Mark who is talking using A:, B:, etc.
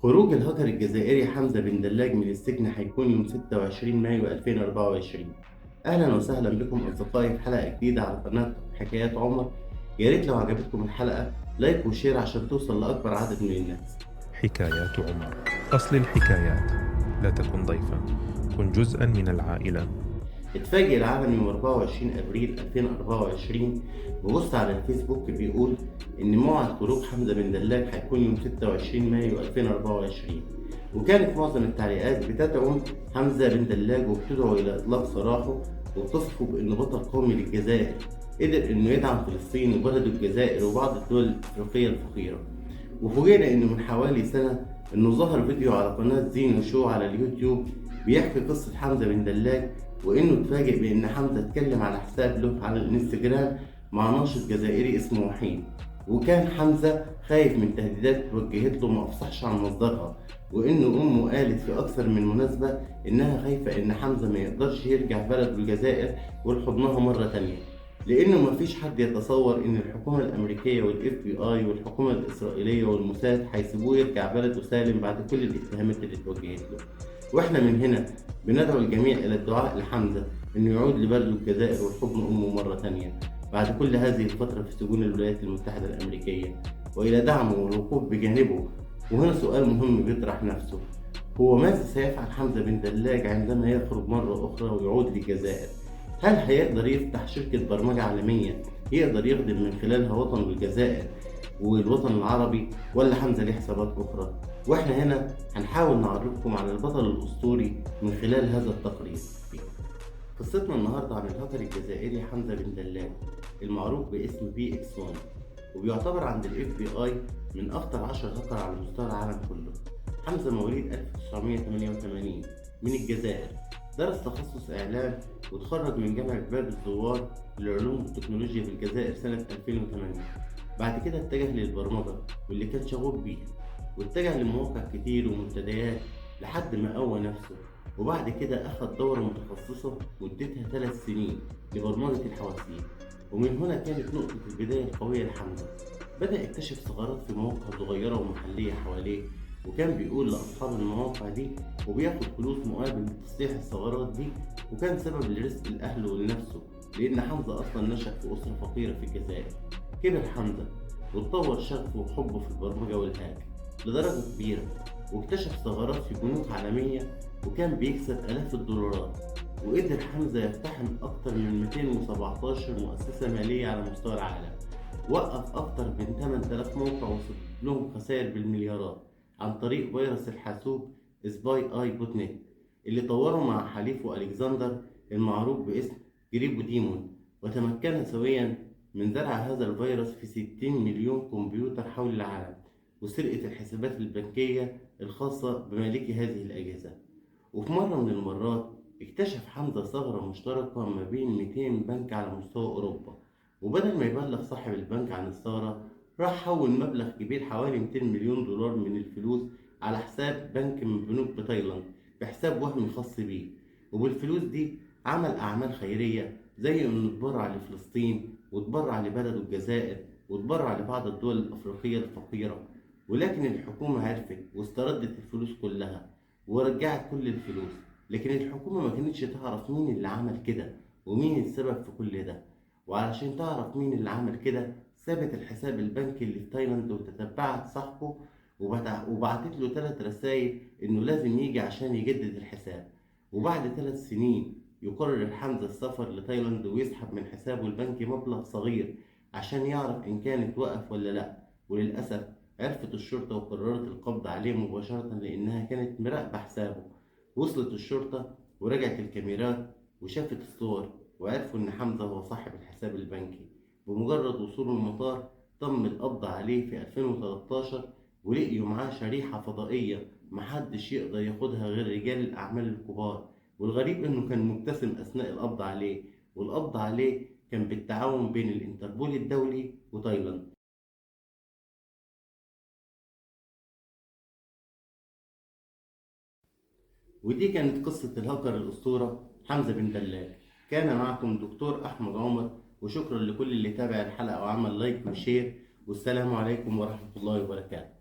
A: خروج الهاكر الجزائري حمزة بن دلاج من السجن هيكون يوم 26 مايو 2024. أهلا وسهلا بكم أصدقائي في حلقة جديدة على قناة حكايات عمر. يا ريت لو عجبتكم الحلقة لايك وشير عشان توصل لأكبر عدد من الناس.
B: حكايات عمر. أصل الحكايات. لا تكن ضيفا، كن جزءا من العائلة.
A: اتفاجئ العالم يوم 24 أبريل 2024 ببوست على الفيسبوك بيقول إن موعد خروج حمزة بن دلاج هيكون يوم 26 مايو 2024، وكانت معظم التعليقات بتدعم حمزة بن دلاج وبتدعو إلى إطلاق سراحه وبتصفه بإنه بطل قومي للجزائر قدر إنه يدعم فلسطين وبلده الجزائر وبعض الدول الأفريقية الفقيرة. وفوجئنا إنه من حوالي سنة إنه ظهر فيديو على قناة زينو شو على اليوتيوب بيحكي قصة حمزة بن دلاج، وإنه اتفاجئ بإن حمزة اتكلم على حساب له على الانستجرام مع ناشط جزائري اسمه وحيد، وكان حمزة خايف من تهديدات اتوجهت له ما أفصحش عن مصدرها، وإنه أمه قالت في أكثر من مناسبة إنها خايفة إن حمزة ما يقدرش يرجع بلده الجزائر ولحضنها مرة تانية، لأنه مفيش حد يتصور إن الحكومة الأمريكية والاف بي آي والحكومة الإسرائيلية والموساد هيسيبوه يرجع بلده سالم بعد كل الاتهامات اللي اتوجهت له. واحنا من هنا بندعو الجميع إلى الدعاء لحمزة إنه يعود لبلده الجزائر وحضن أمه مرة تانية بعد كل هذه الفترة في سجون الولايات المتحدة الأمريكية، وإلى دعمه والوقوف بجانبه. وهنا سؤال مهم بيطرح نفسه: هو ماذا سيفعل حمزة بن دلاج عندما يخرج مرة أخرى ويعود للجزائر؟ هل هيقدر يفتح شركة برمجة عالمية يقدر يخدم من خلالها وطنه الجزائر والوطن العربي، ولا حمزة ليه حسابات أخرى؟ وإحنا هنا هنحاول نعرفكم على البطل الأسطوري من خلال هذا التقرير. قصتنا النهاردة عن الهاكر الجزائري حمزة بن دلاج المعروف باسم بي اكس 1، وبيعتبر عند الاف بي اي من أخطر 10 هاكر على مستوى العالم كله. حمزة مواليد 1988 من الجزائر، درس تخصص إعلام وتخرج من جامعة باب الزوار للعلوم والتكنولوجيا في الجزائر سنة 2008. بعد كده اتجه للبرمجة واللي كان شغوف بيها، واتجه لمواقع كتير ومنتديات لحد ما قوى نفسه. وبعد كده أخد دورة متخصصة مدتها 3 سنين لبرمجة الحواسيب، ومن هنا كانت نقطة البداية القوية لحمزة. بدأ يكتشف ثغرات في مواقع صغيرة ومحلية حواليه، وكان بيقول لأصحاب المواقع دي وبياخد فلوس مقابل تصليح الثغرات دي، وكان سبب لرزق الأهل ولنفسه، لأن حمزة أصلا نشأ في أسرة فقيرة في الجزائر. كبر حمزة واتطور شغفه وحبه في البرمجة والهاك لدرجة كبيرة، واكتشف ثغرات في بنوك عالمية وكان بيكسب آلاف الدولارات. وقدر حمزة يقتحم أكتر من 217 مؤسسة مالية على مستوى العالم، وقف أكتر من 8000 موقع وصل لهم خسائر بالمليارات عن طريق فيروس الحاسوب سباي آي بوت نت اللي طوره مع حليفه ألكسندر المعروف باسم جريبو ديمون. وتمكن سويا من زرع هذا الفيروس في 60 مليون كمبيوتر حول العالم وسرقة الحسابات البنكية الخاصة بمالكي هذه الأجهزة. وفي مرة من المرات اكتشف حمزة ثغرة مشتركة ما بين 200 بنك على مستوى أوروبا، وبدل ما يبلغ صاحب البنك عن الثغرة راح حول مبلغ كبير حوالي 200 مليون دولار من الفلوس على حساب بنك من بنوك بتايلاند بحساب وهمي خاص بيه. وبالفلوس دي عمل أعمال خيرية زي إنه اتبرع لفلسطين واتبرع لبلده الجزائر واتبرع لبعض الدول الأفريقية الفقيرة. ولكن الحكومة عرفت واستردت الفلوس كلها ورجعت كل الفلوس، لكن الحكومة ما كانتش تعرف مين اللي عمل كده ومين السبب في كل ده. وعلشان تعرف مين اللي عمل كده سابت الحساب البنكي اللي في تايلاند وتتبعت صاحبه وبعتت له 3 رسايل إنه لازم يجي عشان يجدد الحساب. وبعد 3 سنين يقرر حمزة السفر لتايلاند ويسحب من حسابه البنكي مبلغ صغير عشان يعرف إن كان اتوقف ولا لأ. وللأسف عرفت الشرطة وقررت القبض عليه مباشرة لأنها كانت مراقبة حسابه. وصلت الشرطة ورجعت الكاميرات وشافت الصور وعرفوا إن حمزة هو صاحب الحساب البنكي. بمجرد وصوله المطار تم القبض عليه في 2013، ولقيوا معاه شريحة فضائية محدش يقدر ياخدها غير رجال الأعمال الكبار. والغريب إنه كان مبتسم أثناء القبض عليه، والقبض عليه كان بالتعاون بين الإنتربول الدولي وتايلاند. ودي كانت قصة الهاكر الأسطورة حمزة بن دلاج. كان معكم دكتور أحمد عمر، وشكرا لكل اللي تابع الحلقة وعمل لايك وشير، والسلام عليكم ورحمة الله وبركاته.